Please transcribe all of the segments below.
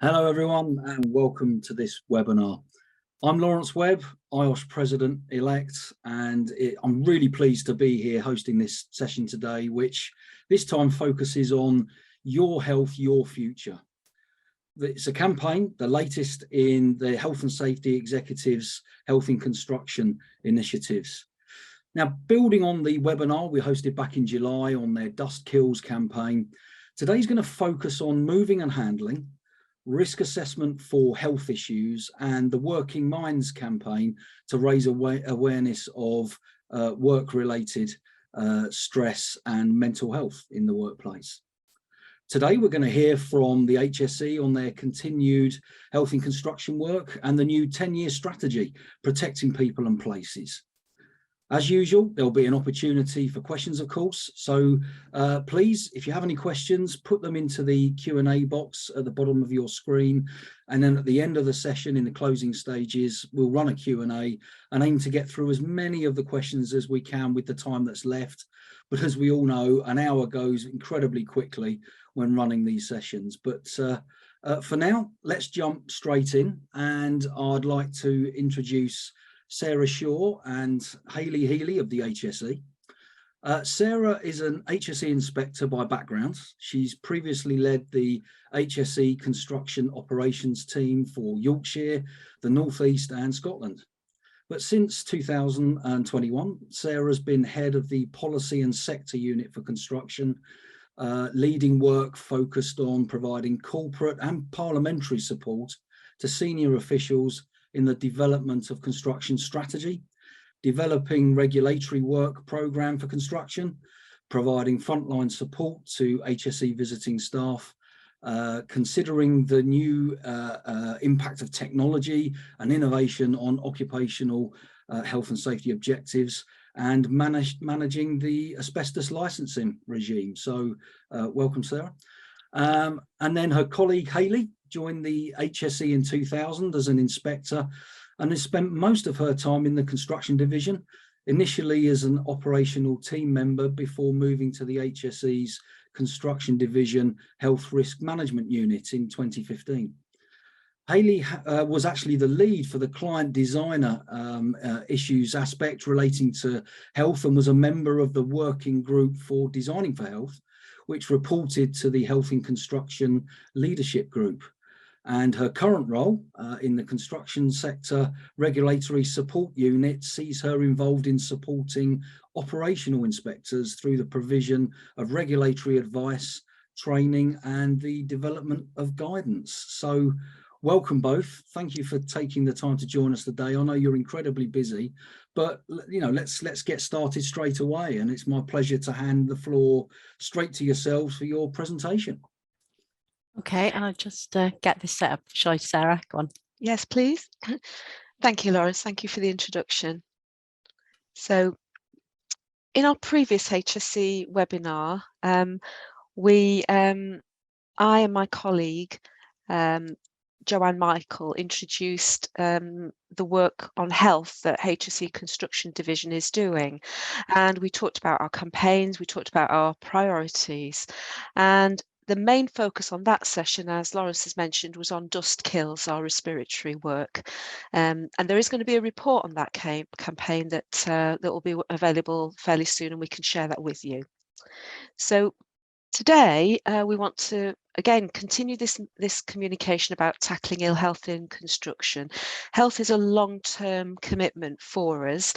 Hello everyone and welcome to this webinar. I'm Lawrence Webb, IOSH President-Elect, and I'm really pleased to be here hosting this session today, which this time focuses on your health, your future. It's a campaign, the latest in the Health and Safety Executives Health in Construction initiatives. Now, building on the webinar we hosted back in July on their Dust Kills campaign, today's going to focus on moving and handling, risk assessment for health issues, and the Working Minds campaign to raise awareness of work-related stress and mental health in the workplace. Today, we're going to hear from the HSE on their continued health in construction work and the new 10-year strategy, Protecting People and Places. As usual, there'll be an opportunity for questions, of course. So please, if you have any questions, put them into the Q&A box at the bottom of your screen. And then at the end of the session, in the closing stages, we'll run a Q&A and aim to get through as many of the questions as we can with the time that's left. But as we all know, an hour goes incredibly quickly when running these sessions. But for now, let's jump straight in. And I'd like to introduce Sarah Shaw and Hayley Healey of the HSE. Sarah is an HSE inspector by background. She's previously led the HSE construction operations team for Yorkshire, the North East and Scotland. But since 2021, Sarah's been head of the policy and sector unit for construction, leading work focused on providing corporate and parliamentary support to senior officials in the development of construction strategy, developing regulatory work programme for construction, providing frontline support to HSE visiting staff, considering the new impact of technology and innovation on occupational health and safety objectives, and managing the asbestos licensing regime. So welcome, Sarah. And then her colleague Hayley joined the HSE in 2000 as an inspector and has spent most of her time in the construction division, initially as an operational team member before moving to the HSE's construction division health risk management unit in 2015. Hayley was actually the lead for the client designer issues aspect relating to health and was a member of the working group for Designing for Health, which reported to the Health in Construction Leadership Group. And her current role in the construction sector regulatory support unit sees her involved in supporting operational inspectors through the provision of regulatory advice, training, and the development of guidance. So welcome both. Thank you for taking the time to join us today. I know you're incredibly busy, but let's get started straight away. And it's my pleasure to hand the floor straight to yourselves for your presentation. Okay, and I'll just get this set up. Shall I, Sarah? Go on. Yes, please. Thank you, Lawrence. Thank you for the introduction. So in our previous HSE webinar, I and my colleague, Joanne Michael, introduced the work on health that HSE Construction Division is doing. And we talked about our campaigns, we talked about our priorities. And the main focus on that session, as Lawrence has mentioned, was on dust kills, our respiratory work. And there is going to be a report on that campaign that will be available fairly soon, and we can share that with you. So today, we want to, again, continue this communication about tackling ill health in construction. Health is a long-term commitment for us.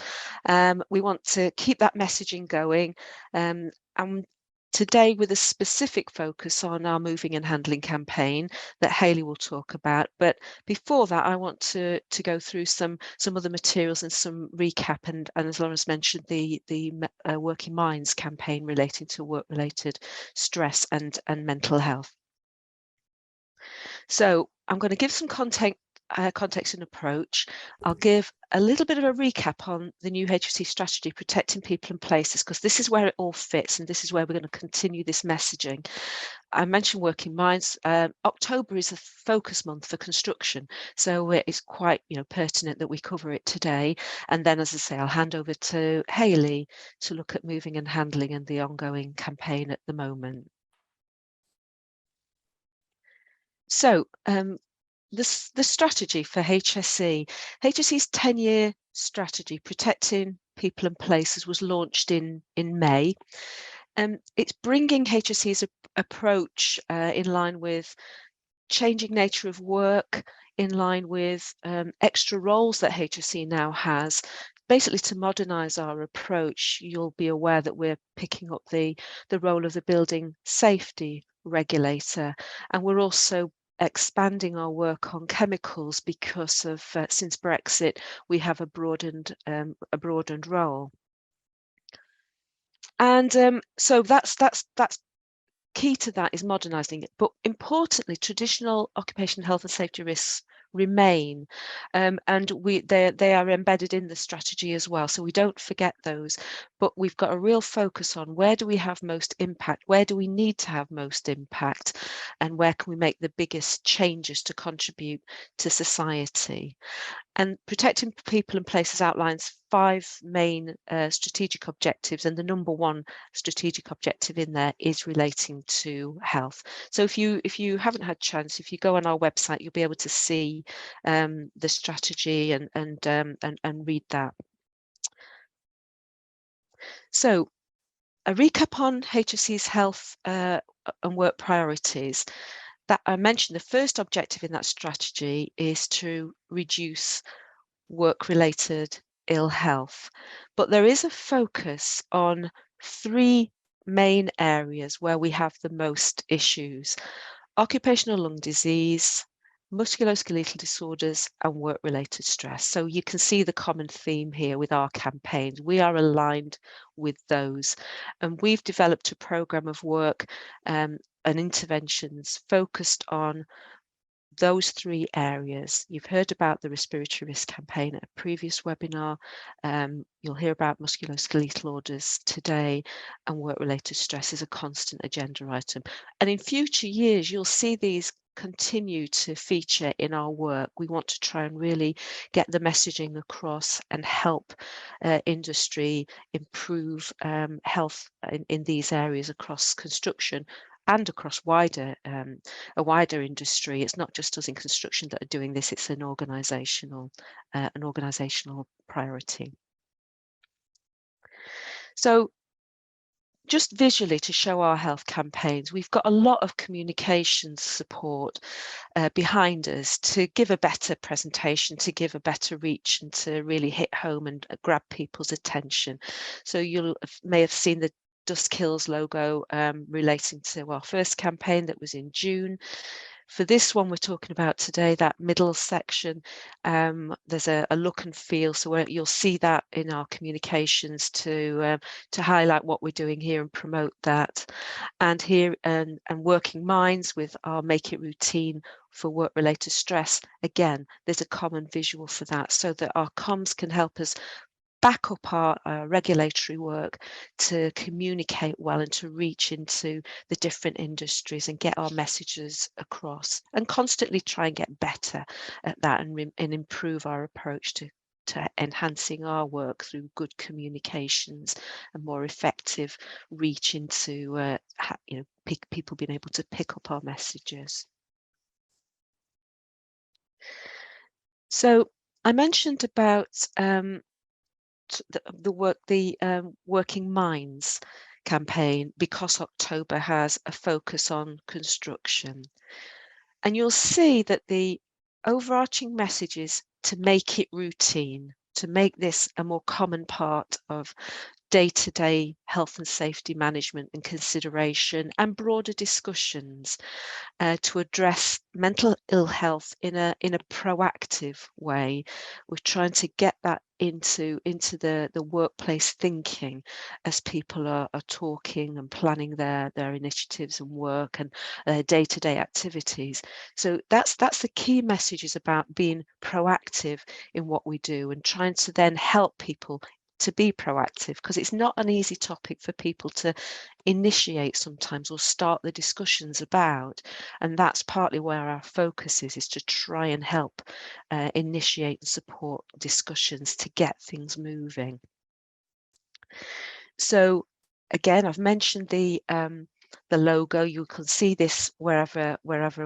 We want to keep that messaging going. And today, with a specific focus on our moving and handling campaign that Hayley will talk about. But before that, I want to go through some other materials and some recap. And as Lawrence mentioned, the Working Minds campaign relating to work-related stress and mental health. So I'm going to give some context and approach. I'll give a little bit of a recap on the new HSE strategy, Protecting People and Places, because this is where it all fits and this is where we're going to continue this messaging. I mentioned Working Minds. October is a focus month for construction, so it's quite pertinent that we cover it today. And then, as I say, I'll hand over to Hayley to look at moving and handling and the ongoing campaign at the moment. So the strategy for HSE, HSE's 10-year strategy, Protecting People and Places, was launched in May. It's bringing HSE's approach in line with changing nature of work, in line with extra roles that HSE now has, basically to modernise our approach. You'll be aware that we're picking up the role of the building safety regulator, and we're also expanding our work on chemicals because of since Brexit we have a broadened role. And so that's key to that is modernising it. But importantly, traditional occupational health and safety risks remain, and they are embedded in the strategy as well. So we don't forget those, but we've got a real focus on where do we have most impact, where do we need to have most impact, and where can we make the biggest changes to contribute to society. And Protecting People and Places outlines 5 main strategic objectives, and the number 1 strategic objective in there is relating to health. So if you haven't had a chance, if you go on our website, you'll be able to see the strategy and read that. So a recap on HSE's health and work priorities. That I mentioned, the first objective in that strategy is to reduce work-related ill health, but there is a focus on 3 main areas where we have the most issues: occupational lung disease, musculoskeletal disorders, and work-related stress. So you can see the common theme here with our campaigns. We are aligned with those, and we've developed a programme of work and interventions focused on those 3 areas. You've heard about the respiratory risk campaign at a previous webinar. You'll hear about musculoskeletal disorders today, and work-related stress is a constant agenda item. And in future years, you'll see these continue to feature in our work. We want to try and really get the messaging across and help industry improve health in these areas across construction and across a wider industry. It's not just us in construction that are doing this, it's an organisational priority. So just visually to show our health campaigns, we've got a lot of communications support behind us to give a better presentation, to give a better reach, and to really hit home and grab people's attention. So you may have seen the Dust Kills logo relating to our first campaign that was in June. For this one we're talking about today, that middle section, there's a look and feel, so you'll see that in our communications to highlight what we're doing here and promote that. And here and Working Minds with our Make It Routine for work-related stress, again there's a common visual for that, so that our comms can help us back up our regulatory work to communicate well and to reach into the different industries and get our messages across, and constantly try and get better at that and improve our approach to enhancing our work through good communications and more effective reach into people being able to pick up our messages. So I mentioned about the Working Minds campaign because October has a focus on construction, and you'll see that the overarching message is to make it routine, to make this a more common part of day-to-day health and safety management and consideration, and broader discussions to address mental ill health in a proactive way. We're trying to get that into the workplace thinking as people are talking and planning their initiatives and work and day-to-day activities. So that's the key message, is about being proactive in what we do and trying to then help people to be proactive, because it's not an easy topic for people to initiate sometimes or start the discussions about, and that's partly where our focus is to try and help initiate and support discussions to get things moving. So again, I've mentioned the logo. You can see this wherever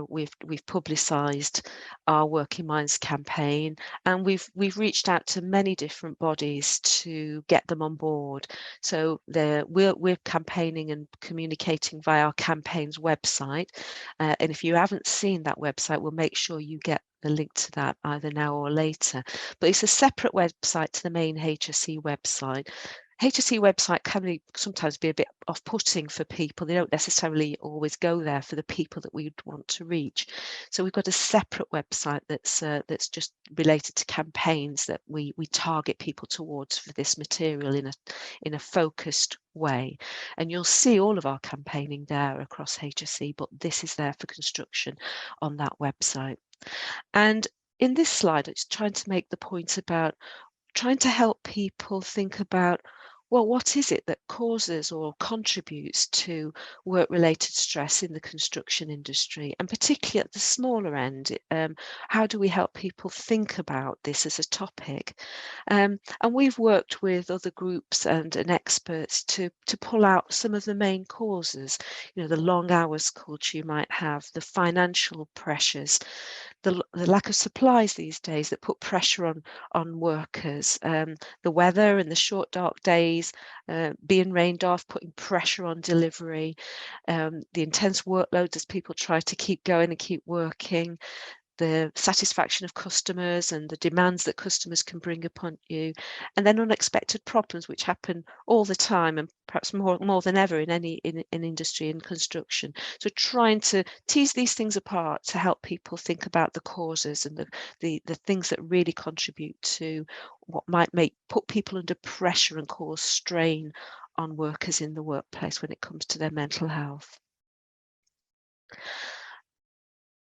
we've publicised our Working Minds campaign, and we've reached out to many different bodies to get them on board. So we're campaigning and communicating via our campaign's website, and if you haven't seen that website, we'll make sure you get the link to that either now or later. But it's a separate website to the main HSE website. HSE website can sometimes be a bit off-putting for people. They don't necessarily always go there for the people that we'd want to reach. So we've got a separate website that's just related to campaigns that we target people towards for this material in a focused way. And you'll see all of our campaigning there across HSE, but this is there for construction on that website. And in this slide, it's trying to make the point about trying to help people think about, well, what is it that causes or contributes to work-related stress in the construction industry, and particularly at the smaller end? How do we help people think about this as a topic? And we've worked with other groups and experts to pull out some of the main causes. You know, the long hours culture you might have, the financial pressures, the lack of supplies these days that put pressure on workers, the weather and the short dark days, being rained off, putting pressure on delivery, the intense workloads as people try to keep going and keep working, the satisfaction of customers and the demands that customers can bring upon you, and then unexpected problems which happen all the time, and perhaps more than ever in any industry in construction. So trying to tease these things apart to help people think about the causes and the things that really contribute to what might put people under pressure and cause strain on workers in the workplace when it comes to their mental health.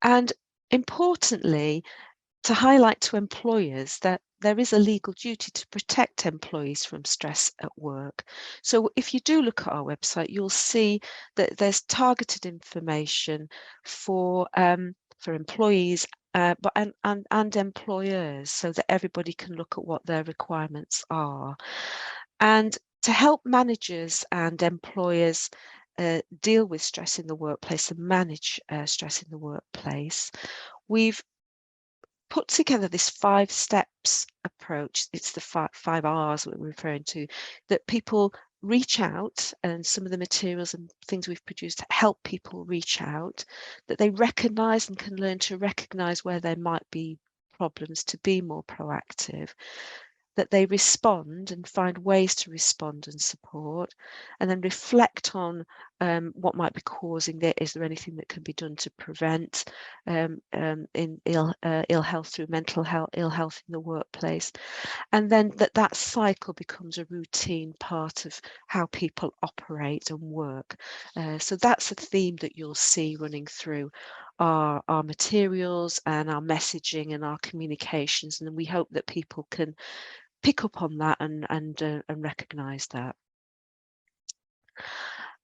And importantly, to highlight to employers that there is a legal duty to protect employees from stress at work. So if you do look at our website, you'll see that there's targeted information for employees and employers, so that everybody can look at what their requirements are. And to help managers and employers deal with stress in the workplace and manage stress in the workplace, we've put together this 5 steps approach. It's the five R's that we're referring to, that people reach out, and some of the materials and things we've produced help people reach out, that they recognise and can learn to recognise where there might be problems to be more proactive, that they respond and find ways to respond and support, and then reflect on what might be causing it. Is there anything that can be done to prevent in ill health through mental health, ill health in the workplace? And then that cycle becomes a routine part of how people operate and work. So that's a theme that you'll see running through our materials and our messaging and our communications, and we hope that people can pick up on that and recognise that.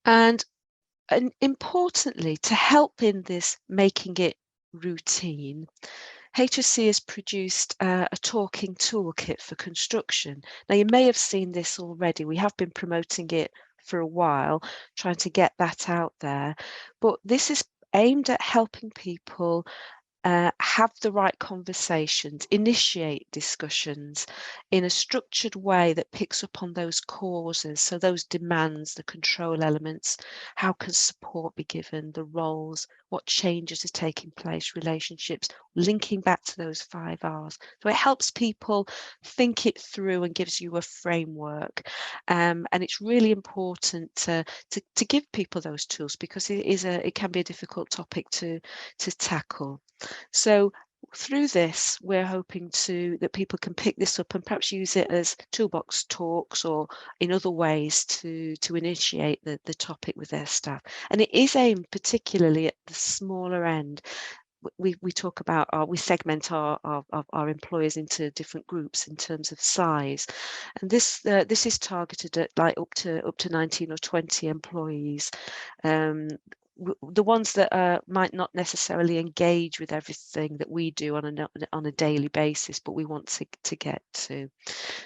And importantly, to help in this making it routine, HSE has produced a talking toolkit for construction. Now, you may have seen this already. We have been promoting it for a while, trying to get that out there. But this is aimed at helping people have the right conversations, initiate discussions in a structured way that picks up on those causes, so those demands, the control elements, how can support be given, the roles, what changes are taking place, relationships, linking back to those 5 R's. So it helps people think it through and gives you a framework. And it's really important to give people those tools, because it can be a difficult topic to tackle. So through this, we're hoping that people can pick this up and perhaps use it as toolbox talks or in other ways to initiate the topic with their staff. And it is aimed particularly at the smaller end. We talk about we segment our employers into different groups in terms of size, and this is targeted at like up to 19 or 20 employees. The ones that might not necessarily engage with everything that we do on a daily basis, but we want to get to.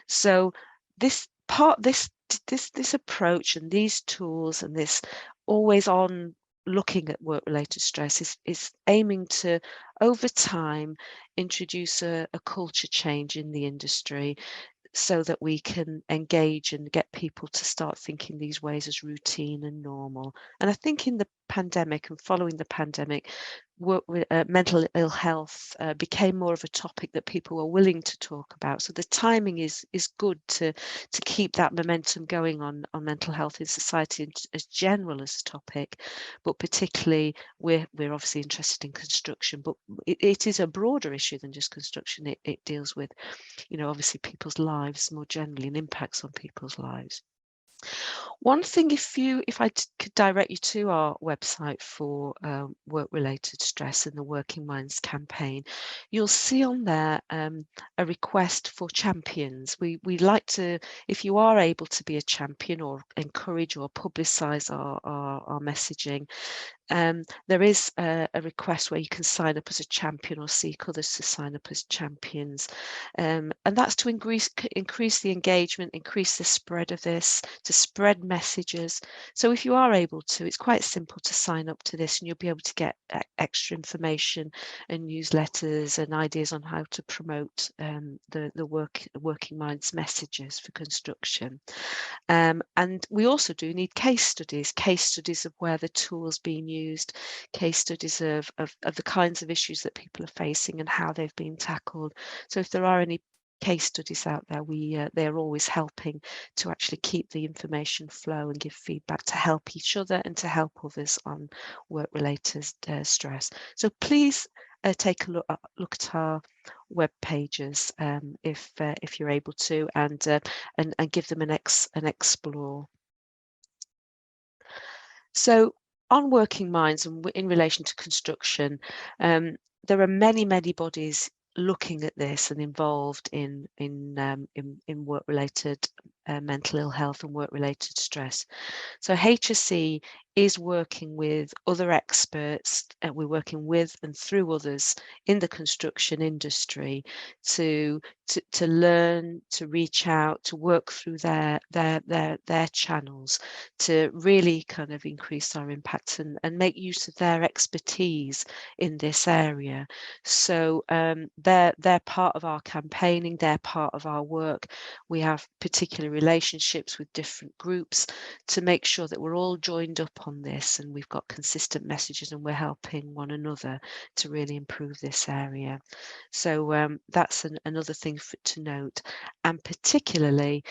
So this approach and these tools and this always on looking at work-related stress is aiming to, over time, introduce a culture change in the industry, so that we can engage and get people to start thinking these ways as routine and normal. And I think in the pandemic and following the pandemic, work with mental ill health became more of a topic that people were willing to talk about. So the timing is good to keep that momentum going on mental health in society as general as a topic, but particularly we're obviously interested in construction, but it is a broader issue than just construction. It deals with, you know, obviously people's lives more generally and impacts on people's lives. One thing, if I could direct you to our website for work-related stress and the Working Minds campaign, you'll see on there a request for champions. We like to, if you are able to be a champion or encourage or publicise our messaging, there is a request where you can sign up as a champion or seek others to sign up as champions. And that's to increase the engagement, increase the spread of this, to spread messages. So if you are able to, it's quite simple to sign up to this, and you'll be able to get extra information and newsletters and ideas on how to promote the Working Minds messages for construction. And we also do need case studies of where the tool's being used, case studies of the kinds of issues that people are facing and how they've been tackled. So if there are any case studies out there, they're always helping to actually keep the information flow and give feedback to help each other and to help others on work-related stress. So please take a look at our web pages if you're able to, and give them an explore. So on Working Minds and in relation to construction, there are many bodies looking at this and involved in work-related mental ill health and work-related stress. So HSE is working with other experts, we're working with and through others in the construction industry to learn, to reach out, to work through their channels, to really kind of increase our impact and make use of their expertise in this area. So they're part of our campaigning, they're part of our work. We have particular relationships with different groups to make sure that we're all joined up on this, and we've got consistent messages, and we're helping one another to really improve this area. So that's another thing to note, and particularly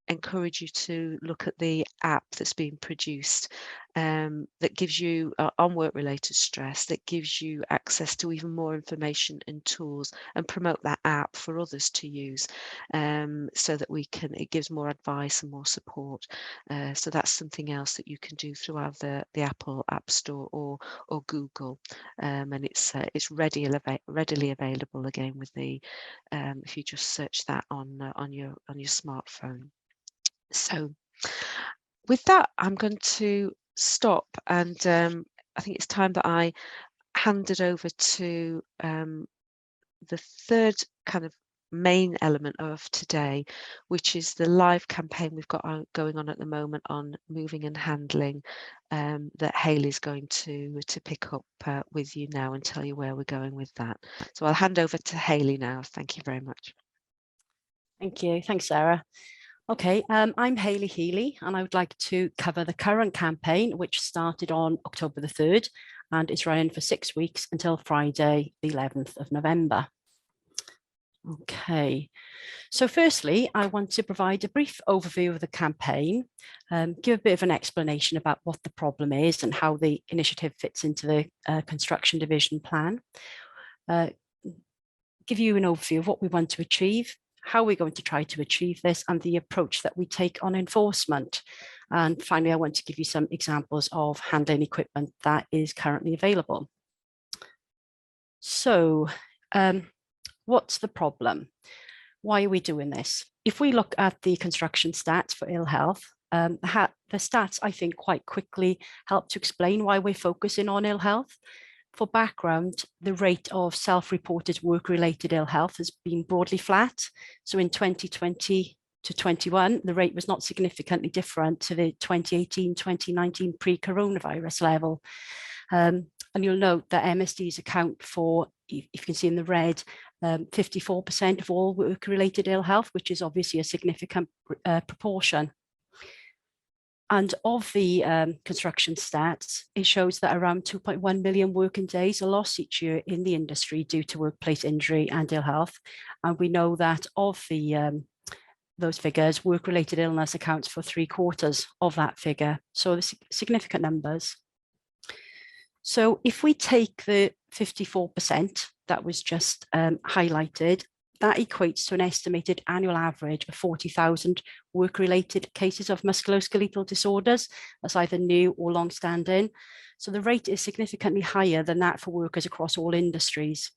encourage you to look at the app that's being produced that gives you on work-related stress, that gives you access to even more information and tools, and promote that app for others to use, so that it gives more advice and more support. So that's something else that you can do through either the Apple App Store or Google, and it's readily available again with the if you just search that on your smartphone. So with that, I'm going to stop, and I think it's time that I hand it over to the third kind of main element of today, which is the live campaign we've got going on at the moment on moving and handling, that Hayley's going to pick up with you now and tell you where we're going with that. So I'll hand over to Hayley now. Thank you very much. Thank you. Thanks, Sarah. Okay, I'm Hayley Healey, and I would like to cover the current campaign, which started on October the 3rd and is running for 6 weeks until Friday, the 11th of November. Okay, so firstly, I want to provide a brief overview of the campaign, give a bit of an explanation about what the problem is and how the initiative fits into the construction division plan, give you an overview of what we want to achieve, how we're going to try to achieve this, and the approach that we take on enforcement. And finally, I want to give you some examples of handling equipment that is currently available. So what's the problem? Why are we doing this? If we look at the construction stats for ill health, the stats, I think, quite quickly help to explain why we're focusing on ill health. For background, the rate of self-reported work-related ill health has been broadly flat. So in 2020, to 21, the rate was not significantly different to the 2018-2019 pre-coronavirus level. And you'll note that MSDs account for, if you can see in the red, 54% of all work-related ill health, which is obviously a significant proportion. And of the construction stats, it shows that around 2.1 million working days are lost each year in the industry due to workplace injury and ill health. And we know that of the those figures, work-related illness accounts for 3/4 of that figure. So the significant numbers. So if we take the 54% that was just highlighted, that equates to an estimated annual average of 40,000 work-related cases of musculoskeletal disorders. That's either new or long-standing. So the rate is significantly higher than that for workers across all industries.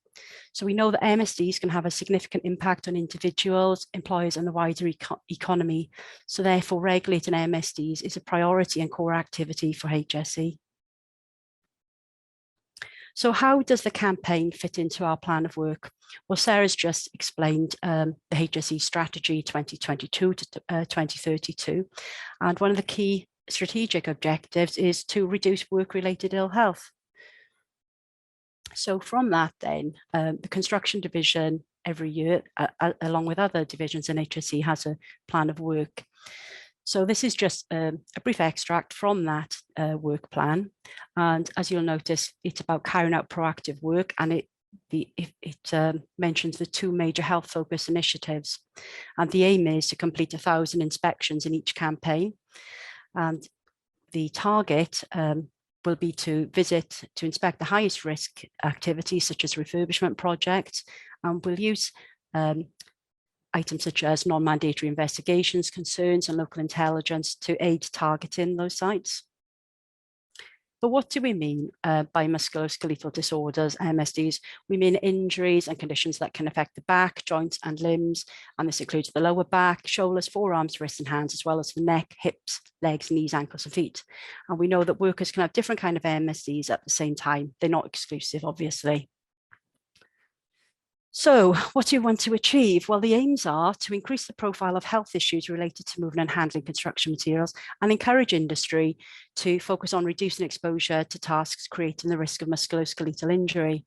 So we know that MSDs can have a significant impact on individuals, employers, and the wider economy. So therefore, regulating MSDs is a priority and core activity for HSE. So how does the campaign fit into our plan of work? Well, Sarah's just explained the HSE strategy 2022 to 2032. And one of the key strategic objectives is to reduce work-related ill health. So from that then, the construction division every year, along with other divisions in HSE, has a plan of work. So this is just a brief extract from that work plan. And as you'll notice, it's about carrying out proactive work, and it mentions the 2 major health focus initiatives. And the aim is to complete 1,000 inspections in each campaign. And the target will be to inspect the highest risk activities such as refurbishment projects, and we'll use items such as non-mandatory investigations, concerns, and local intelligence to aid targeting those sites. But what do we mean by musculoskeletal disorders, MSDs? We mean injuries and conditions that can affect the back, joints, and limbs, and this includes the lower back, shoulders, forearms, wrists, and hands, as well as the neck, hips, legs, knees, ankles, and feet. And we know that workers can have different kinds of MSDs at the same time. They're not exclusive, obviously. So what do you want to achieve? Well, the aims are to increase the profile of health issues related to moving and handling construction materials and encourage industry to focus on reducing exposure to tasks creating the risk of musculoskeletal injury.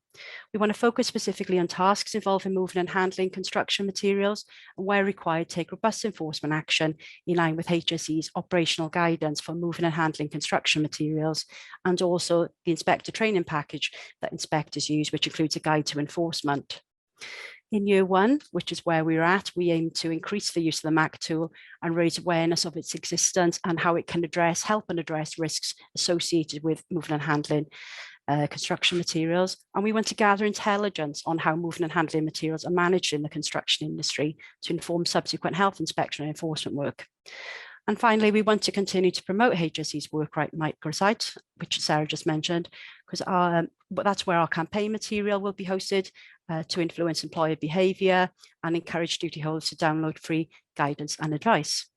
We want to focus specifically on tasks involving moving and handling construction materials, and where required, take robust enforcement action in line with HSE's operational guidance for moving and handling construction materials, and also the inspector training package that inspectors use, which includes a guide to enforcement. In year 1, which is where we're at, we aim to increase the use of the MAC tool and raise awareness of its existence and how it can help and address risks associated with moving and handling construction materials. And we want to gather intelligence on how moving and handling materials are managed in the construction industry to inform subsequent health inspection and enforcement work. And finally, we want to continue to promote HSE's Work Right microsite, which Sarah just mentioned, because that's where our campaign material will be hosted to influence employer behaviour and encourage duty holders to download free guidance and advice.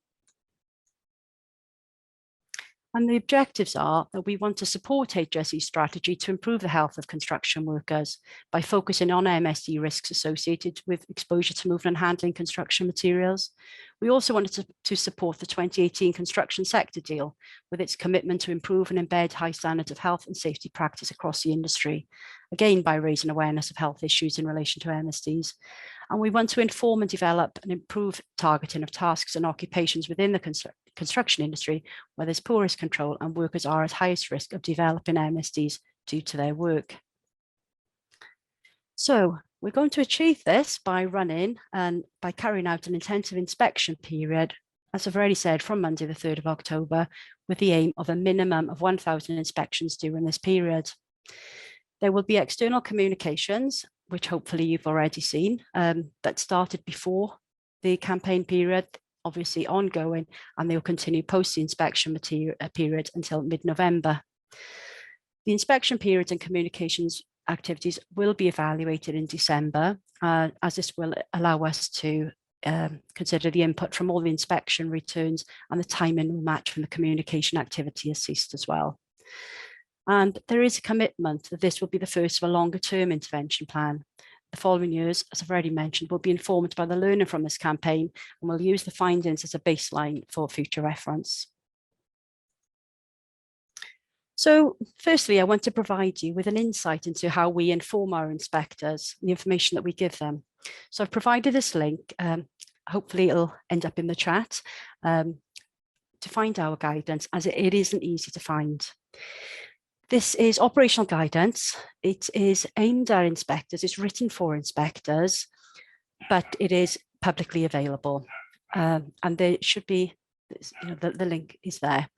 And the objectives are that we want to support HSE's strategy to improve the health of construction workers by focusing on MSD risks associated with exposure to moving and handling construction materials. We also wanted to support the 2018 construction sector deal with its commitment to improve and embed high standards of health and safety practice across the industry, again by raising awareness of health issues in relation to MSDs. And we want to inform and develop and improve targeting of tasks and occupations within the construction industry where there's poor risk control and workers are at highest risk of developing MSDs due to their work. So we're going to achieve this by carrying out an intensive inspection period, as I've already said, from Monday the 3rd of October, with the aim of a minimum of 1,000 inspections during this period. There will be external communications, which hopefully you've already seen, that started before the campaign period, obviously ongoing, and they'll continue post the inspection period until mid-November. The inspection periods and communications activities will be evaluated in December, as this will allow us to consider the input from all the inspection returns, and the timing will match when the communication activity has ceased as well. And there is a commitment that this will be the first of a longer term intervention plan the following years, as I've already mentioned, will be informed by the learning from this campaign, and we'll use the findings as a baseline for future reference. So firstly, I want to provide you with an insight into how we inform our inspectors, the information that we give them. So I've provided this link, hopefully it'll end up in the chat, to find our guidance, as it isn't easy to find. This is operational guidance. It is aimed at inspectors, it's written for inspectors, but it is publicly available. And there should be, the link is there,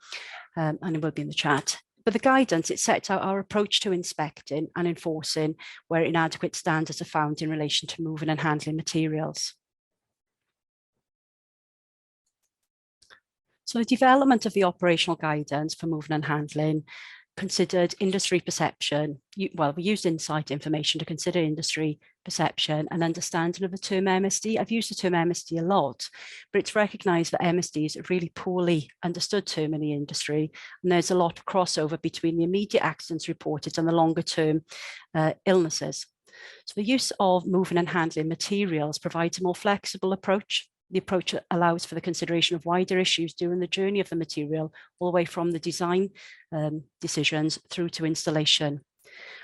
and it will be in the chat. But the guidance, it sets out our approach to inspecting and enforcing where inadequate standards are found in relation to moving and handling materials. So the development of the operational guidance for moving and handling considered industry perception. We used insight information to consider industry perception and understanding of the term MSD. I've used the term MSD a lot, but it's recognised that MSD is a really poorly understood term in the industry, and there's a lot of crossover between the immediate accidents reported and the longer term illnesses. So the use of moving and handling materials provides a more flexible approach. The approach allows for the consideration of wider issues during the journey of the material, all the way from the design decisions through to installation.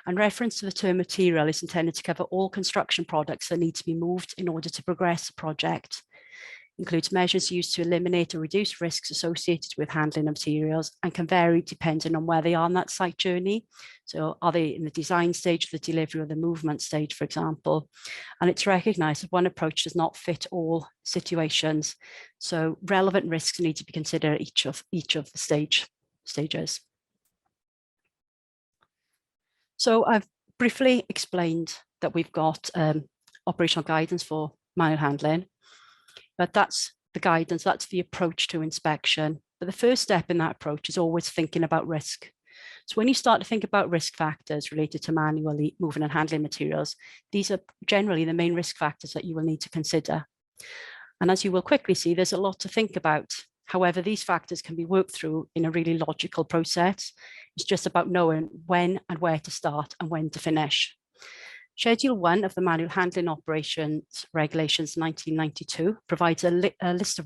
And reference to the term material is intended to cover all construction products that need to be moved in order to progress the project. Includes measures used to eliminate or reduce risks associated with handling of materials, and can vary depending on where they are on that site journey. So are they in the design stage, the delivery, or the movement stage, for example? And it's recognised that one approach does not fit all situations. So relevant risks need to be considered at each of the stages. So I've briefly explained that we've got operational guidance for manual handling. But that's the guidance, that's the approach to inspection. But the first step in that approach is always thinking about risk. So when you start to think about risk factors related to manually moving and handling materials, these are generally the main risk factors that you will need to consider. And as you will quickly see, there's a lot to think about. However, these factors can be worked through in a really logical process. It's just about knowing when and where to start and when to finish. Schedule 1 of the Manual Handling Operations Regulations 1992 provides a list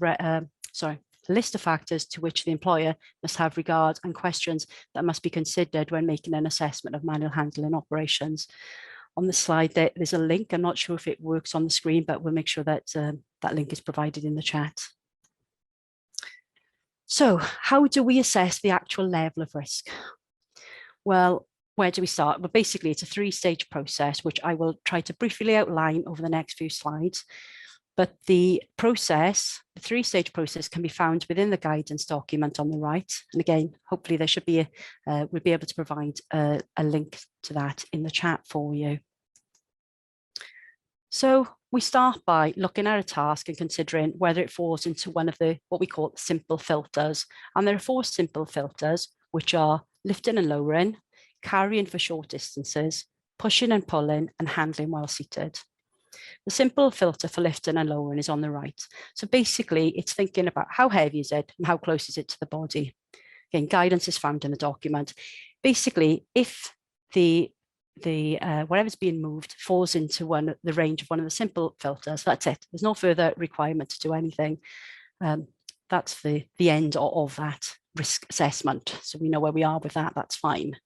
of factors to which the employer must have regard and questions that must be considered when making an assessment of manual handling operations. On the slide there's a link. I'm not sure if it works on the screen, but we'll make sure that that link is provided in the chat. So how do we assess the actual level of risk? Well, where do we start? Well, basically, it's a 3-stage process, which I will try to briefly outline over the next few slides. But the 3-stage process can be found within the guidance document on the right. And again, hopefully there should be we'll be able to provide a link to that in the chat for you. So we start by looking at a task and considering whether it falls into one of the what we call simple filters. And there are 4 simple filters, which are lifting and lowering, carrying for short distances, pushing and pulling, and handling while seated. The simple filter for lifting and lowering is on the right. So basically, it's thinking about how heavy is it and how close is it to the body. Again, guidance is found in the document. Basically, if whatever's being moved falls into the range of one of the simple filters, that's it. There's no further requirement to do anything. That's the end of that risk assessment. So we know where we are with that, that's fine.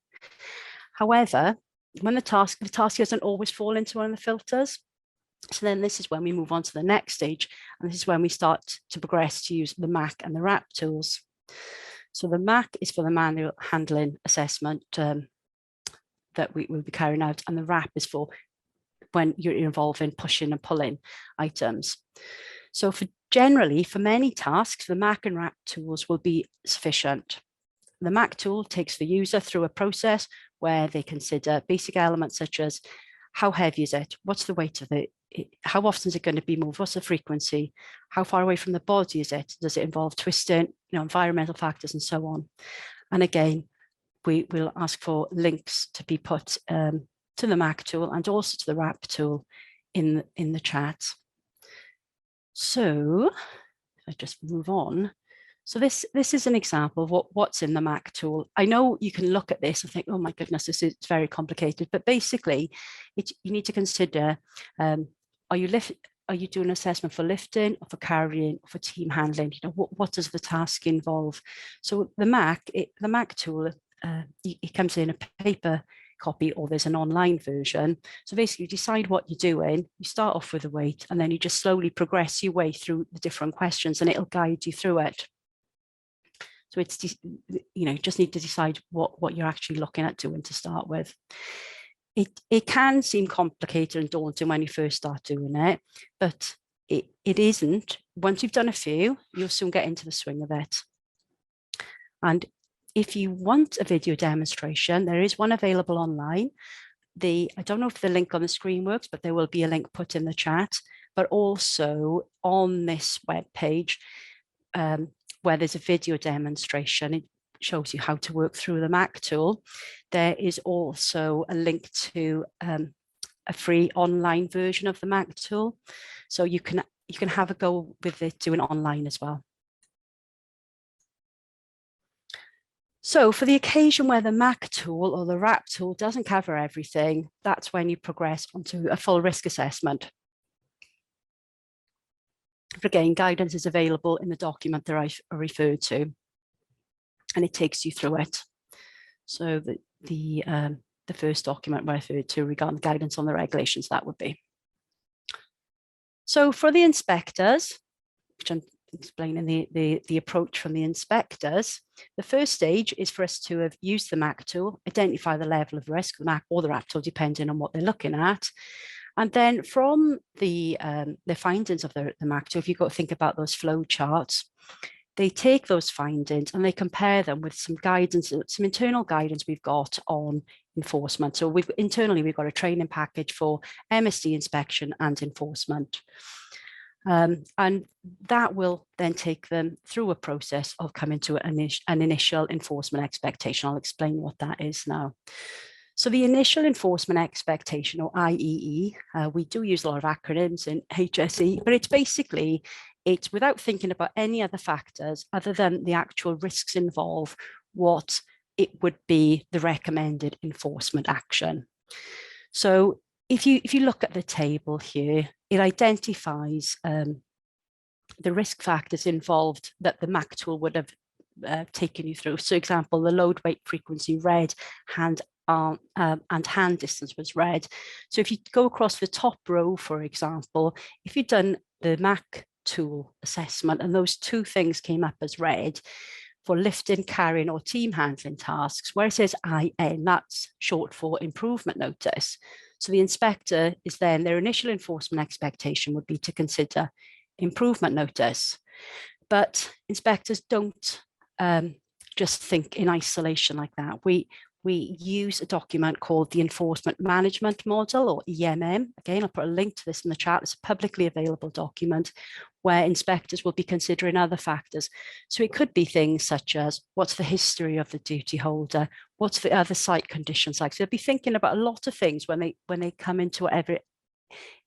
However, when the task doesn't always fall into one of the filters, so then this is when we move on to the next stage, and this is when we start to progress to use the MAC and the RAP tools. So the MAC is for the manual handling assessment that we will be carrying out, and the RAP is for when you're involved in pushing and pulling items. So generally, for many tasks, the MAC and RAP tools will be sufficient. The MAC tool takes the user through a process where they consider basic elements such as how heavy is it, what's the weight of it, how often is it going to be moved, what's the frequency, how far away from the body is it, does it involve twisting, environmental factors and so on. And again, we will ask for links to be put to the MAC tool and also to the RAP tool in the chat. So I just move on. So this is an example of what's in the MAC tool. I know you can look at this and think, oh my goodness, this is very complicated, but basically you need to consider, are you doing an assessment for lifting, or for carrying, or for team handling? You know, what does the task involve? So the MAC tool, it comes in a paper copy, or there's an online version. So basically you decide what you're doing, you start off with a weight, and then you just slowly progress your way through the different questions, and it'll guide you through it. So it's, you know, just need to decide what you're actually looking at doing to start with. It can seem complicated and daunting when you first start doing it, but it isn't. Once you've done a few, you'll soon get into the swing of it. And if you want a video demonstration, there is one available online. I don't know if the link on the screen works, but there will be a link put in the chat, but also on this web page, where there's a video demonstration, it shows you how to work through the MAC tool. There is also a link to a free online version of the MAC tool. So you can have a go with it doing online as well. So for the occasion where the MAC tool or the RAP tool doesn't cover everything, that's when you progress onto a full risk assessment. Again, guidance is available in the document that I referred to, and it takes you through it. So the first document I referred to regarding guidance on the regulations, that would be. So for the inspectors, which I'm explaining the approach from the inspectors, the first stage is for us to have used the MAC tool, identify the level of risk, the MAC or the RAP tool, depending on what they're looking at. And then from the findings of the MAC tool, if you've got to think about those flow charts, they take those findings and they compare them with some guidance, some internal guidance we've got on enforcement. So internally, we've got a training package for MSD inspection and enforcement. And that will then take them through a process of coming to an initial enforcement expectation. I'll explain what that is now. So the initial enforcement expectation, or IEE, we do use a lot of acronyms in HSE, but it's without thinking about any other factors other than the actual risks involved, what it would be the recommended enforcement action. So if you look at the table here, it identifies the risk factors involved that the MAC tool would have taken you through. So example, the load weight frequency red, and hand distance was red. So if you go across the top row, for example, if you've done the MAC tool assessment and those two things came up as red for lifting, carrying, or team handling tasks, where it says IN, that's short for improvement notice. So the inspector is then, their initial enforcement expectation would be to consider improvement notice. But inspectors don't just think in isolation like that. We use a document called the Enforcement Management Model, or EMM. Again, I'll put a link to this in the chat. It's a publicly available document where inspectors will be considering other factors. So it could be things such as, what's the history of the duty holder? What's the other site conditions like? So they'll be thinking about a lot of things when they come into every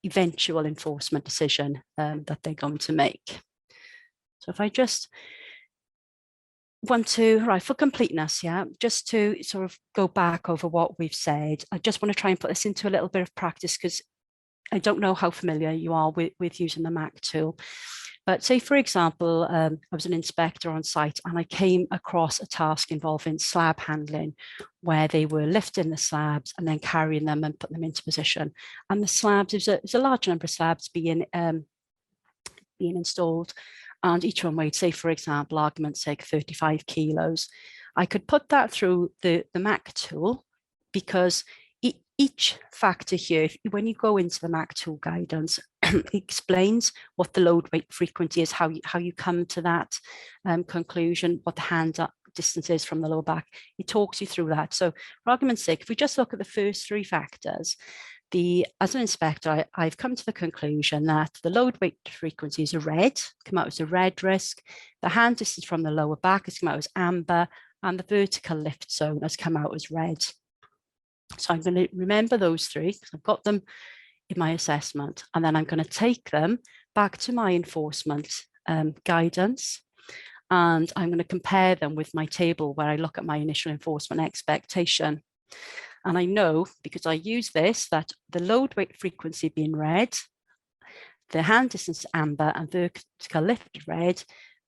eventual enforcement decision that they're going to make. So if I just want to, right, for completeness, yeah, just to sort of go back over what we've said, I just want to try and put this into a little bit of practice, because I don't know how familiar you are with using the MAC tool. But say, for example, I was an inspector on site and I came across a task involving slab handling, where they were lifting the slabs and then carrying them and putting them into position. And the slabs, there's a large number of slabs being installed, and each one weighed, say, for example, argument's sake, 35 kilos. I could put that through the MAC tool, because each factor here, when you go into the MAC tool guidance, it explains what the load weight frequency is, how you come to that conclusion, what the hand distance is from the lower back. It talks you through that. So for argument's sake, if we just look at the first three factors, as an inspector, I've come to the conclusion that the load weight frequency is a red, come out as a red risk. The hand distance from the lower back has come out as amber, and the vertical lift zone has come out as red. So I'm going to remember those three, because I've got them in my assessment, and then I'm going to take them back to my enforcement guidance, And I'm going to compare them with my table where I look at my initial enforcement expectation. And I know, because I use this, that the load weight frequency being red, the hand distance amber, and vertical lift red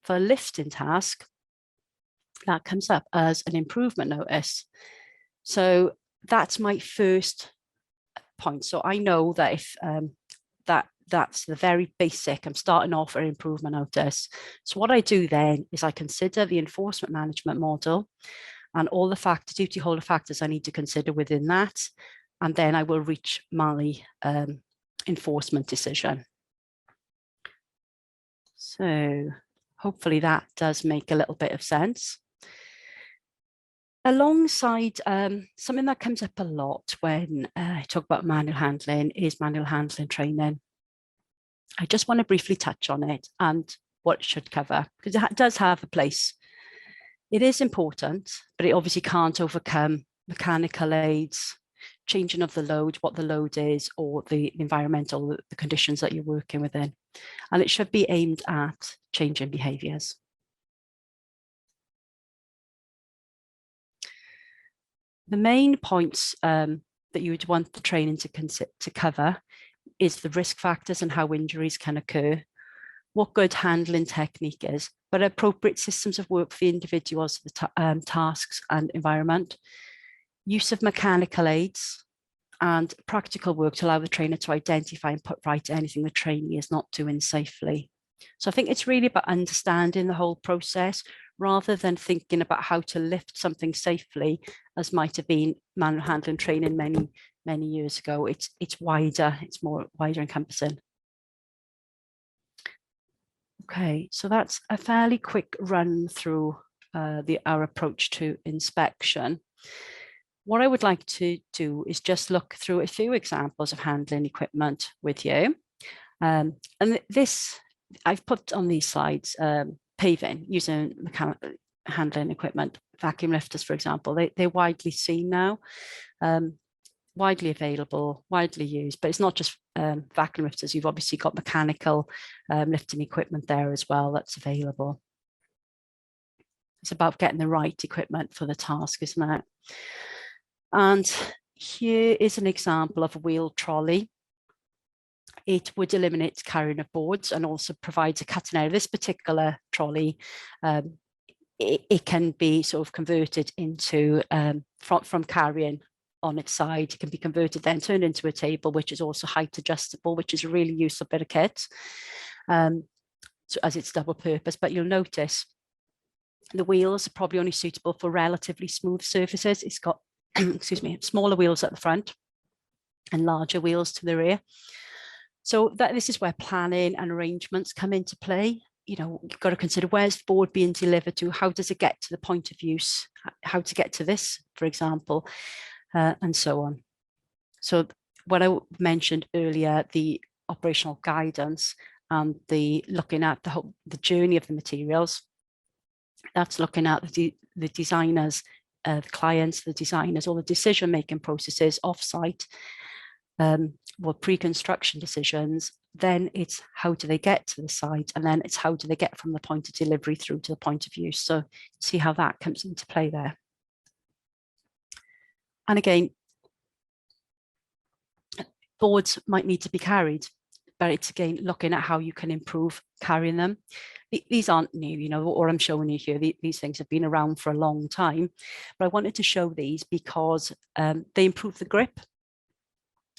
for a lifting task, that comes up as an improvement notice. So that's my first point. So I know that if that's the very basic, I'm starting off an improvement notice. So what I do then is I consider the enforcement management model and all the duty holder factors I need to consider within that. And then I will reach my enforcement decision. So hopefully that does make a little bit of sense. Alongside something that comes up a lot when I talk about manual handling is manual handling training. I just want to briefly touch on it and what it should cover, because it does have a place. It is important, but it obviously can't overcome mechanical aids, changing of the load, what the load is, or the environmental, the conditions that you're working within. And it should be aimed at changing behaviours. The main points that you would want the training to cover is the risk factors and how injuries can occur, what good handling technique is, but appropriate systems of work for the individuals, the tasks and environment, use of mechanical aids, and practical work to allow the trainer to identify and put right anything the trainee is not doing safely. So I think it's really about understanding the whole process rather than thinking about how to lift something safely, as might have been manual handling training many years ago. It's wider, it's more wider encompassing. Okay, so that's a fairly quick run through our approach to inspection. What I would like to do is just look through a few examples of handling equipment with you. And this, I've put on these slides, paving using mechanical handling equipment, vacuum lifters, for example. They're widely seen now, widely available, widely used, but it's not just vacuum lifters. You've obviously got mechanical lifting equipment there as well that's available. It's about getting the right equipment for the task, isn't it? And here is an example of a wheeled trolley. It would eliminate carrying of boards and also provides a cutting area. This particular trolley, it can be sort of converted into, from carrying on its side, it can be converted then turned into a table, which is also height adjustable, which is a really useful bit of kit, so as it's double purpose. But you'll notice the wheels are probably only suitable for relatively smooth surfaces. It's got, excuse me, smaller wheels at the front and larger wheels to the rear. So this is where planning and arrangements come into play. You know, you've got to consider where's the board being delivered to, how does it get to the point of use, how to get to this, for example, and so on. So what I mentioned earlier, the operational guidance and the looking at the journey of the materials, that's looking at the designers, the clients, the designers, all the decision-making processes off-site, well, pre-construction decisions. Then it's how do they get to the site, and then it's how do they get from the point of delivery through to the point of use. So see how that comes into play there. And again, boards might need to be carried, but it's again looking at how you can improve carrying them. These aren't new, you know, or I'm showing you here, these things have been around for a long time, but I wanted to show these because they improve the grip.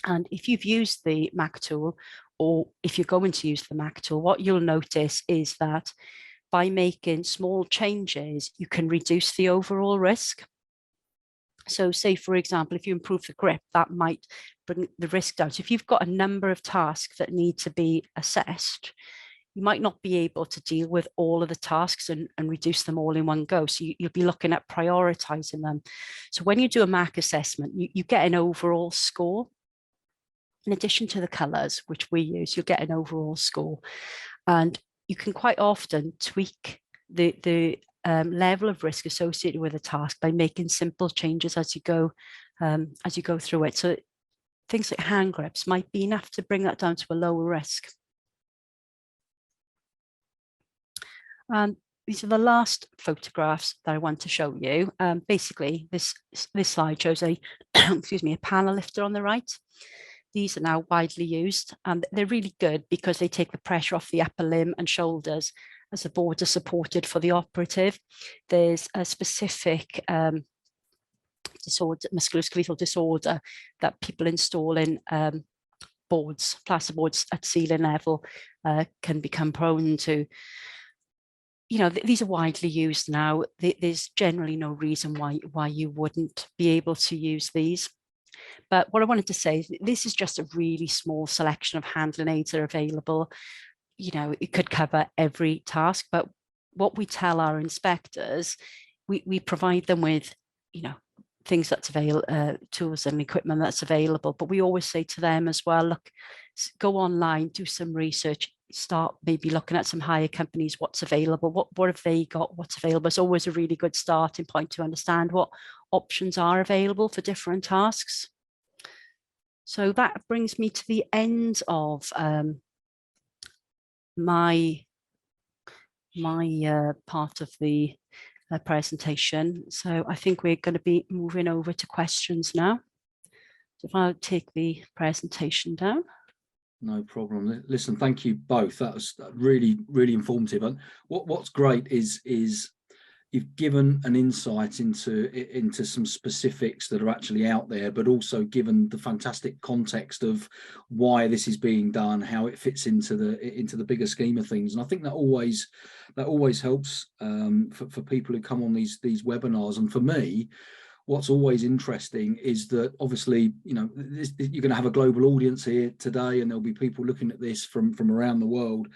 And if you've used the Mac tool, or if you're going to use the Mac tool, what you'll notice is that by making small changes, you can reduce the overall risk. So say, for example, if you improve the grip, that might bring the risk down. So if you've got a number of tasks that need to be assessed, you might not be able to deal with all of the tasks and reduce them all in one go. So you'll be looking at prioritizing them. So when you do a MAC assessment, you get an overall score. In addition to the colors, which we use, you'll get an overall score. And you can quite often tweak the level of risk associated with a task by making simple changes as you go through it. So things like hand grips might be enough to bring that down to a lower risk. these are the last photographs that I want to show you. Basically, this slide shows a excuse me, a panel lifter on the right. These are now widely used, and they're really good because they take the pressure off the upper limb and shoulders as the boards are supported for the operative. There's a specific disorder, musculoskeletal disorder, that people installing boards, plaster boards at ceiling level can become prone to. You know, these are widely used now. There's generally no reason why you wouldn't be able to use these. But what I wanted to say is this is just a really small selection of handling aids that are available. You know, it could cover every task, but what we tell our inspectors, we provide them with, you know, things that's available, tools and equipment that's available. But we always say to them as well, look, go online, do some research, start maybe looking at some hire companies, what's available, what have they got, what's available. It's always a really good starting point to understand what options are available for different tasks. So that brings me to the end of my part of the presentation. So I think we're going to be moving over to questions now. So if I'll take the presentation down. No problem. Listen, thank you both. That was really, really informative. And what's great is you've given an insight into some specifics that are actually out there, but also given the fantastic context of why this is being done, how it fits into the bigger scheme of things. And I think that always helps for people who come on these webinars. And for me, what's always interesting is that obviously, you know, you're going to have a global audience here today, and there'll be people looking at this from around the world.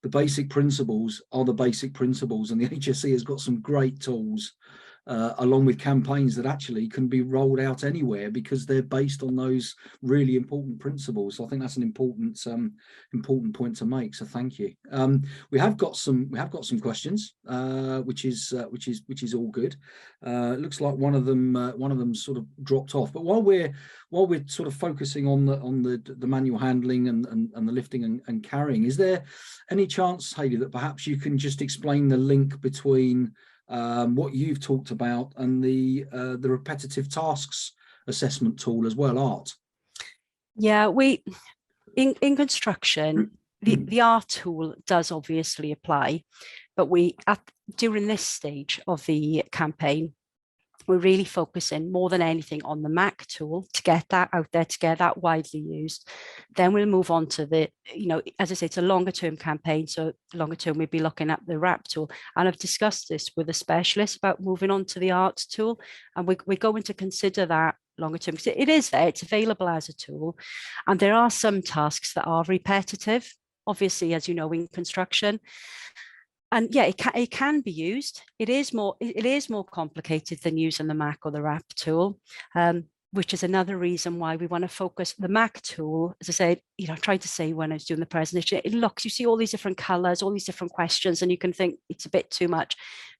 The basic principles are the basic principles, and the HSE has got some great tools along with campaigns that actually can be rolled out anywhere because they're based on those really important principles. So I think that's an important point to make. So thank you. We have got some questions, which is all good. It looks like one of them sort of dropped off. But while we're sort of focusing on the manual handling and the lifting and carrying, is there any chance, Hayley, that perhaps you can just explain the link between what you've talked about and the repetitive tasks assessment tool as well, ART? Yeah, we in construction, the ART tool does obviously apply, but during this stage of the campaign, we're really focusing more than anything on the MAC tool to get that out there, to get that widely used. Then we'll move on to the, you know, as I say, it's a longer term campaign. So longer term, we'll be looking at the RAP tool. And I've discussed this with a specialist about moving on to the ART tool. And we're going to consider that longer term because it is there, it's available as a tool. And there are some tasks that are repetitive, obviously, as you know, in construction. And yeah, it can be used. It is more complicated than using the MAC or the RAP tool, which is another reason why we want to focus the MAC tool. As I said, you know, I tried to say when I was doing the presentation, it looks, you see all these different colors, all these different questions, and you can think it's a bit too much,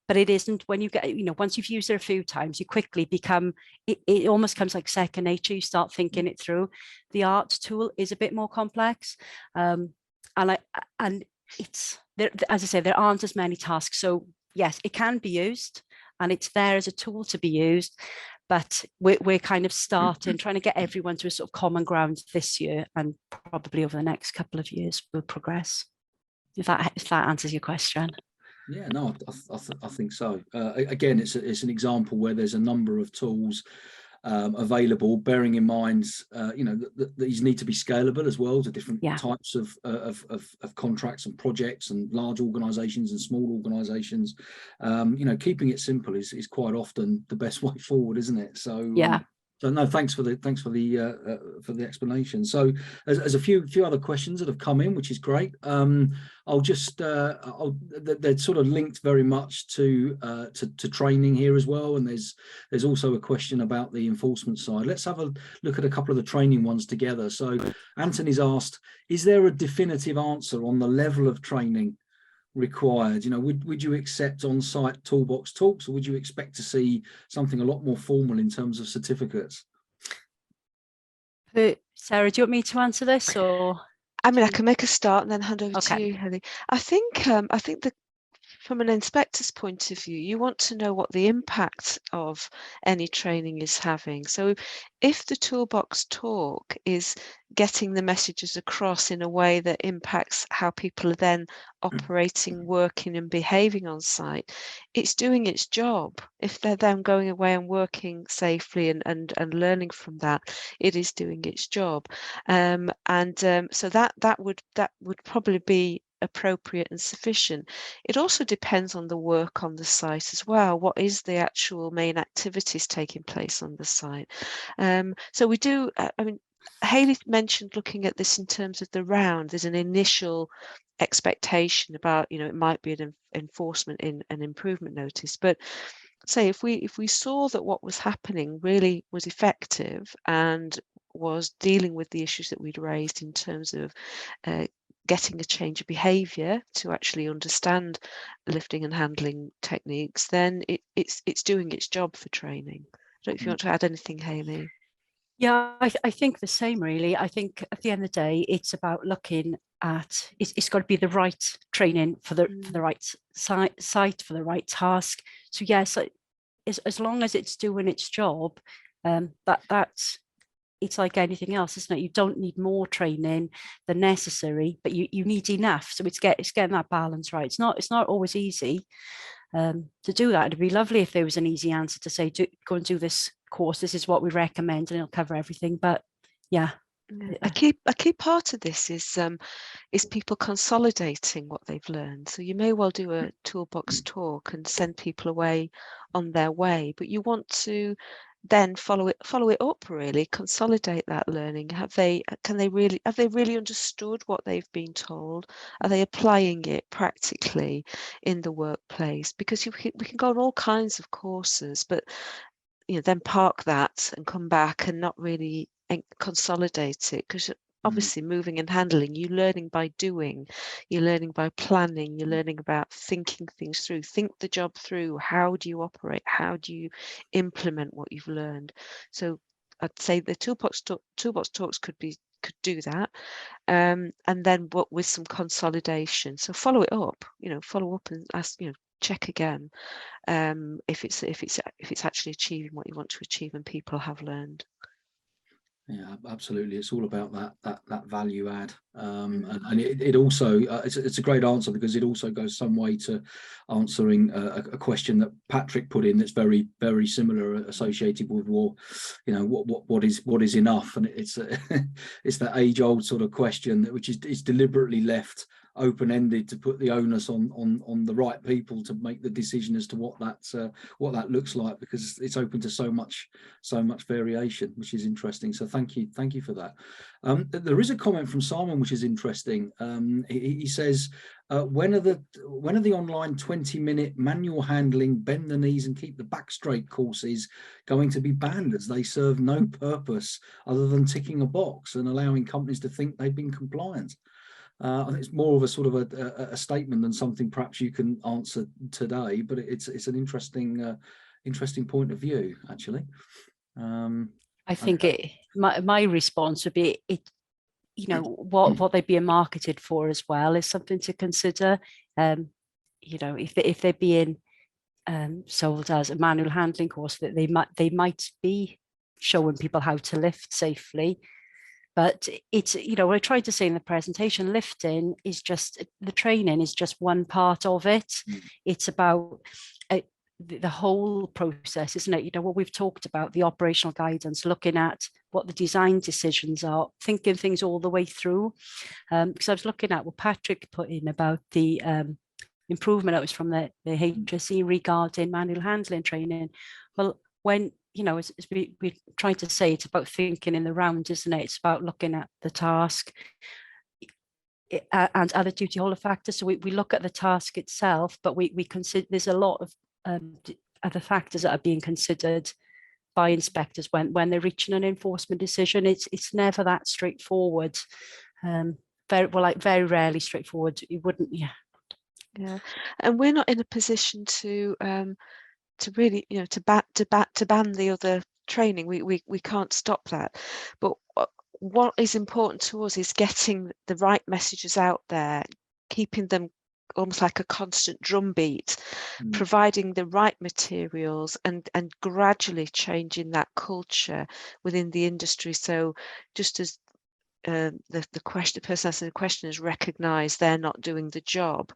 but it isn't. When you get, you know, once you've used it a few times, you quickly become, it almost comes like second nature. You start thinking it through. The ART tool is a bit more complex, and it's there, as I say, there aren't as many tasks. So yes, it can be used and it's there as a tool to be used, but we're kind of trying to get everyone to a sort of common ground this year, and probably over the next couple of years we'll progress. If that answers your question. Yeah, no, I think so. Again, it's an example where there's a number of tools available, bearing in mind, you know, that these need to be scalable as well to different types of contracts and projects, and large organisations and small organisations. You know, keeping it simple is quite often the best way forward, isn't it? So yeah. So no, thanks for the explanation. So there's a few other questions that have come in, which is great. I'll just they're sort of linked very much to training here as well, and there's also a question about the enforcement side. Let's have a look at a couple of the training ones together. So Anthony's asked, is there a definitive answer on the level of training required? You know, would you accept on-site toolbox talks, or would you expect to see something a lot more formal in terms of certificates? Sarah, do you want me to answer this, or? I mean, I can make a start and then hand over to you, Hayley. I think the from an inspector's point of view, you want to know what the impact of any training is having. So if the toolbox talk is getting the messages across in a way that impacts how people are then operating, working and behaving on site, it's doing its job. If they're then going away and working safely and learning from that, it is doing its job. So that would probably be appropriate and sufficient. It also depends on the work on the site as well. What is the actual main activities taking place on the site? So we do, I mean, Hayley mentioned looking at this in terms of the round. There's an initial expectation about, it might be an enforcement in an improvement notice, but say if we saw that what was happening really was effective and was dealing with the issues that we'd raised in terms of getting a change of behaviour to actually understand lifting and handling techniques, then it's doing its job for training. I don't know if you want to add anything, Hayley. Yeah, I think the same, really. I think at the end of the day, it's about looking at, it's got to be the right training for the right site, for the right task. So yes, as long as it's doing its job, that's, it's like anything else, isn't it? You don't need more training than necessary, but you need enough. So it's getting that balance right. It's not always easy to do that. It'd be lovely if there was an easy answer to say, go and do this course. This is what we recommend, and it'll cover everything. But yeah. A key part of this is people consolidating what they've learned. So you may well do a toolbox talk and send people away on their way, but you want to then follow it up, really consolidate that learning. Have they really understood what they've been told? Are they applying it practically in the workplace? Because we can go on all kinds of courses, but then park that and come back and not really consolidate it, because obviously moving and handling, you're learning by doing, you're learning by planning, you're learning about thinking things through. Think the job through. How do you operate? How do you implement what you've learned? So I'd say the toolbox talks could do that, and then with some consolidation. So follow it up. Follow up and ask. Check again if it's actually achieving what you want to achieve and people have learned. Yeah, absolutely. It's all about that value add, and it also it's a great answer, because it also goes some way to answering a question that Patrick put in that's very, very similar, associated with what is enough, and it's it's that age-old sort of question which is deliberately left open-ended to put the onus on the right people to make the decision as to what that looks like, because it's open to so much variation, which is interesting. So thank you for that. There is a comment from Simon which is interesting. He says, when are the online 20-minute manual handling, bend the knees and keep the back straight courses going to be banned, as they serve no purpose other than ticking a box and allowing companies to think they've been compliant? I think it's more of a sort of a statement than something perhaps you can answer today, but it's an interesting point of view, actually. I think my response would be what they're being marketed for as well is something to consider. If they're being sold as a manual handling course, that they might be showing people how to lift safely. But it's, what I tried to say in the presentation, lifting is just, the training is just one part of it. It's about the whole process, isn't it? What we've talked about, the operational guidance, looking at what the design decisions are, thinking things all the way through. Because I was looking at what Patrick put in about the improvement that was from the HSE regarding manual handling training. Well, when as we try to say, it's about thinking in the round, isn't it? It's about looking at the task and other duty holder factors. So we look at the task itself, but we consider there's a lot of other factors that are being considered by inspectors when they're reaching an enforcement decision. It's never that straightforward. Very rarely straightforward. You wouldn't, yeah. And we're not in a position to really, to ban the other training. We can't stop that. But what is important to us is getting the right messages out there, keeping them almost like a constant drumbeat, providing the right materials and gradually changing that culture within the industry. So just as the person asking the question has recognised they're not doing the job,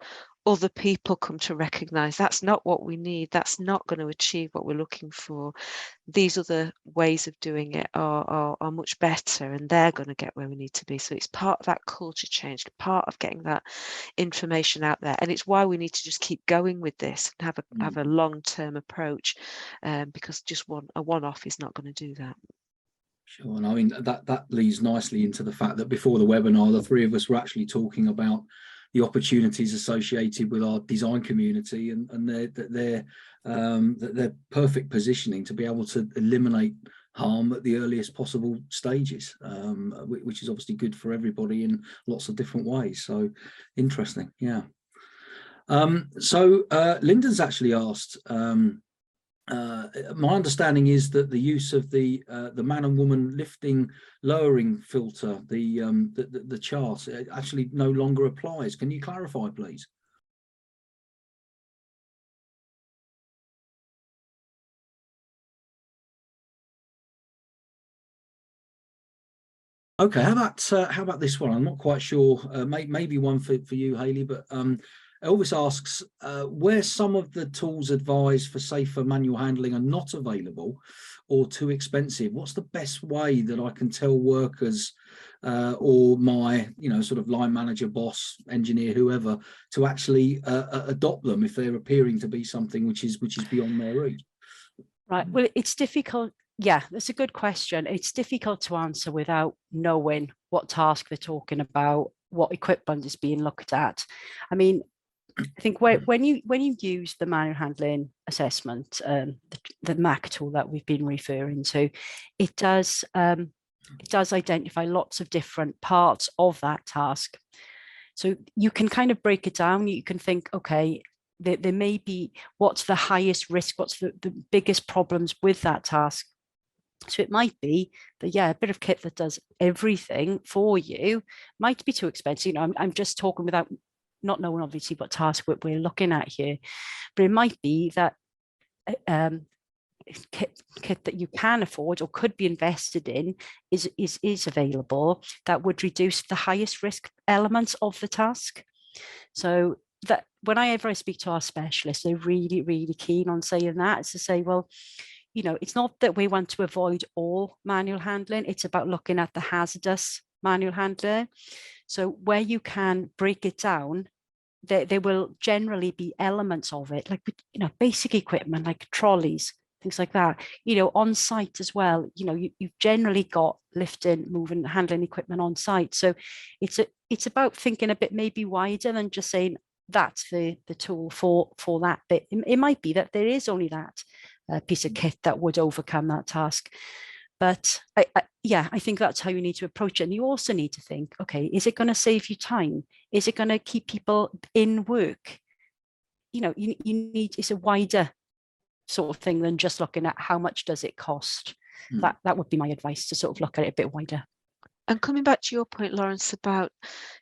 other people come to recognise that's not what we need, that's not going to achieve what we're looking for. These other ways of doing it are much better, and they're going to get where we need to be. So it's part of that culture change, part of getting that information out there, and it's why we need to just keep going with this and have a long-term approach, because just a one-off is not going to do that. Sure, and I mean that leads nicely into the fact that before the webinar, the three of us were actually talking about the opportunities associated with our design community and their perfect positioning to be able to eliminate harm at the earliest possible stages, which is obviously good for everybody in lots of different ways. So interesting, yeah. So Lyndon's actually asked, my understanding is that the use of the man and woman lifting lowering filter, the chart, actually no longer applies. Can you clarify, please? Okay, how about this one? I'm not quite sure. Maybe one for you, Hayley, but Elvis asks, where some of the tools advised for safer manual handling are not available or too expensive, what's the best way that I can tell workers or my, sort of line manager, boss, engineer, whoever, to actually adopt them if they're appearing to be something which is beyond their reach? Right. Well, it's difficult. Yeah, that's a good question. It's difficult to answer without knowing what task they're talking about, what equipment is being looked at. I mean, I think when you use the manual handling assessment, the MAC tool that we've been referring to, it does identify lots of different parts of that task. So you can kind of break it down. You can think, okay, there may be what's the highest risk, what's the biggest problems with that task. So it might be that, yeah, a bit of kit that does everything for you might be too expensive. I'm just talking without not knowing obviously what task we're looking at here, but it might be that kit that you can afford or could be invested in is available that would reduce the highest risk elements of the task. So that whenever I speak to our specialists, they're really, really keen on saying that. It's to say, well, it's not that we want to avoid all manual handling. It's about looking at the hazardous manual handling. So where you can break it down, there will generally be elements of it, like, basic equipment, like trolleys, things like that, on site as well. You've generally got lifting, moving, handling equipment on site. So it's about thinking a bit maybe wider than just saying that's the tool for that bit. It might be that there is only that piece of kit that would overcome that task. But I think that's how you need to approach it. And you also need to think, okay, is it going to save you time? Is it going to keep people in work? You need, it's a wider sort of thing than just looking at how much does it cost. That would be my advice, to sort of look at it a bit wider. And coming back to your point, Lawrence, about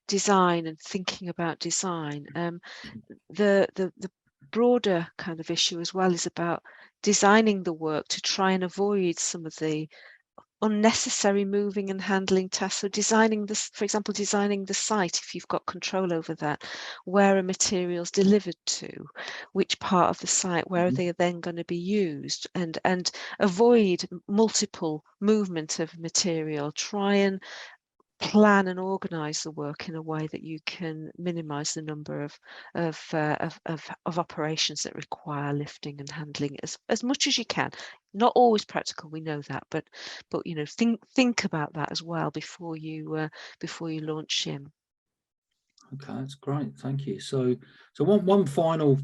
design and thinking about design, the broader kind of issue as well is about designing the work to try and avoid some of the unnecessary moving and handling tasks. So designing this, for example, designing the site, if you've got control over that, where are materials delivered to, which part of the site, where are they then going to be used, and avoid multiple movement of material. Try and plan and organize the work in a way that you can minimize the number of operations that require lifting and handling as much as you can. Not always practical, we know that, but think about that as well before you launch in. Okay, that's great, thank you. So one final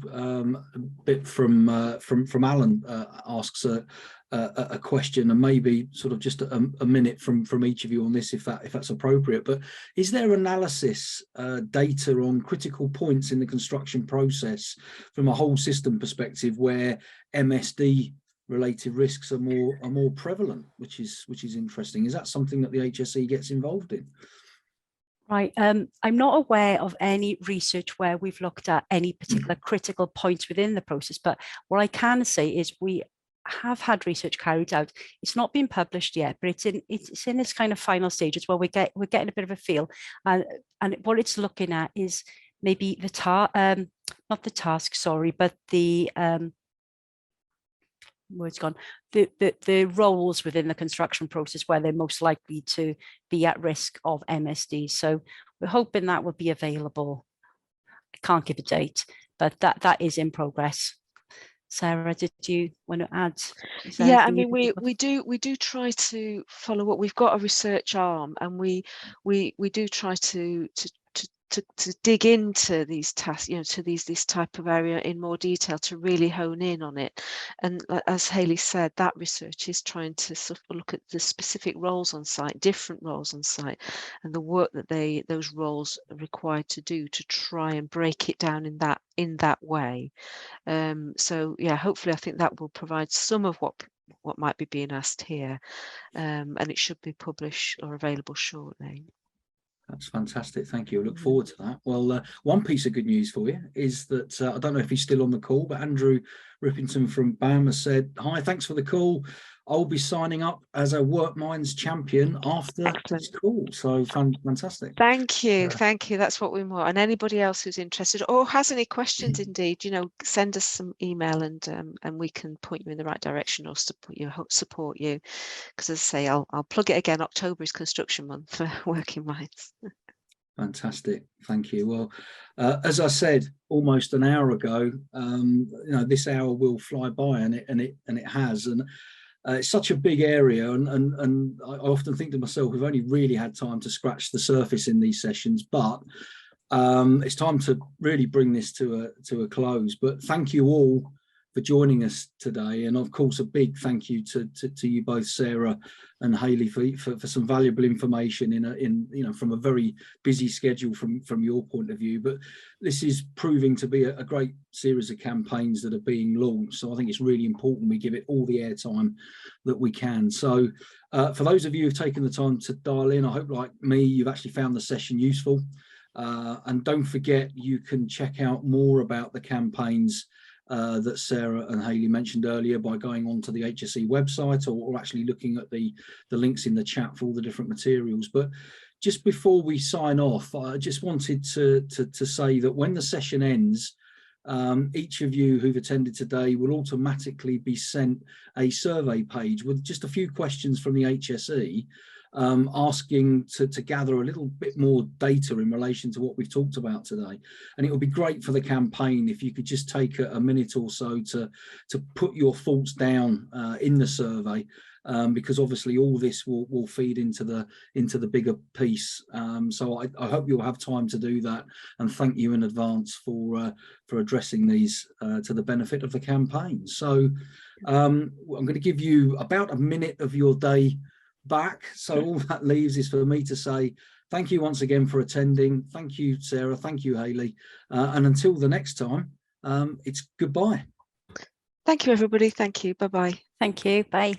bit from Alan asks a question, and maybe sort of just a minute from each of you on this, if that's appropriate. But is there analysis data on critical points in the construction process from a whole system perspective where MSD related risks are more prevalent, which is interesting? Is that something that the HSE gets involved in? Right. I'm not aware of any research where we've looked at any particular critical points within the process, but what I can say is we have had research carried out. It's not been published yet, but it's in its kind of final stages where we're getting a bit of a feel, and what it's looking at is maybe not the task, sorry, but the words gone, the roles within the construction process where they're most likely to be at risk of MSD. So we're hoping that will be available. I can't give a date, but that is in progress. Sarah, did you want to add? Yeah, I mean, we do try to follow up. We've got a research arm, and we do try to dig into these tasks, you know, to this type of area in more detail, to really hone in on it. And as Hayley said, that research is trying to sort of look at the specific roles on site, different roles on site, and the work that those roles are required to do to try and break it down in that way. So yeah, hopefully I think that will provide some of what might be being asked here, and it should be published or available shortly. That's fantastic. Thank you. I look forward to that. Well, one piece of good news for you is that I don't know if he's still on the call, but Andrew Rippington from BAM has said, "Hi, thanks for the call. I'll be signing up as a Work Minds champion after this call." So fantastic. Thank you. Thank you. That's what we want. And anybody else who's interested or has any questions, indeed, you know, send us some email, and we can point you in the right direction or support you. Because as I say, I'll plug it again. October is construction month for Working Minds. Fantastic. Thank you. Well, as I said almost an hour ago, you know, this hour will fly by, and it has. And it's such a big area, and I often think to myself, we've only really had time to scratch the surface in these sessions, but it's time to really bring this to a close. But thank you all for joining us today, and of course a big thank you to you both, Sarah and Hayley, for some valuable information in you know, from a very busy schedule from your point of view. But this is proving to be a great series of campaigns that are being launched, so I think it's really important we give it all the airtime that we can. So for those of you who've taken the time to dial in, I hope, like me, you've actually found the session useful, and don't forget, you can check out more about the campaigns that Sarah and Hayley mentioned earlier by going on to the HSE website, or actually looking at the links in the chat for all the different materials. But just before we sign off, I just wanted to say that when the session ends, each of you who've attended today will automatically be sent a survey page with just a few questions from the HSE, asking to gather a little bit more data in relation to what we've talked about today. And it would be great for the campaign if you could just take a minute or so to put your thoughts down in the survey, because obviously all this will feed into the bigger piece. So I hope you'll have time to do that, and thank you in advance for addressing these to the benefit of the campaign. So I'm going to give you about a minute of your day back, so all that leaves is for me to say thank you once again for attending. Thank you, Sarah. Thank you, Hayley. And until the next time, it's goodbye. Thank you, everybody. Thank you. Bye-bye. Thank you. Bye.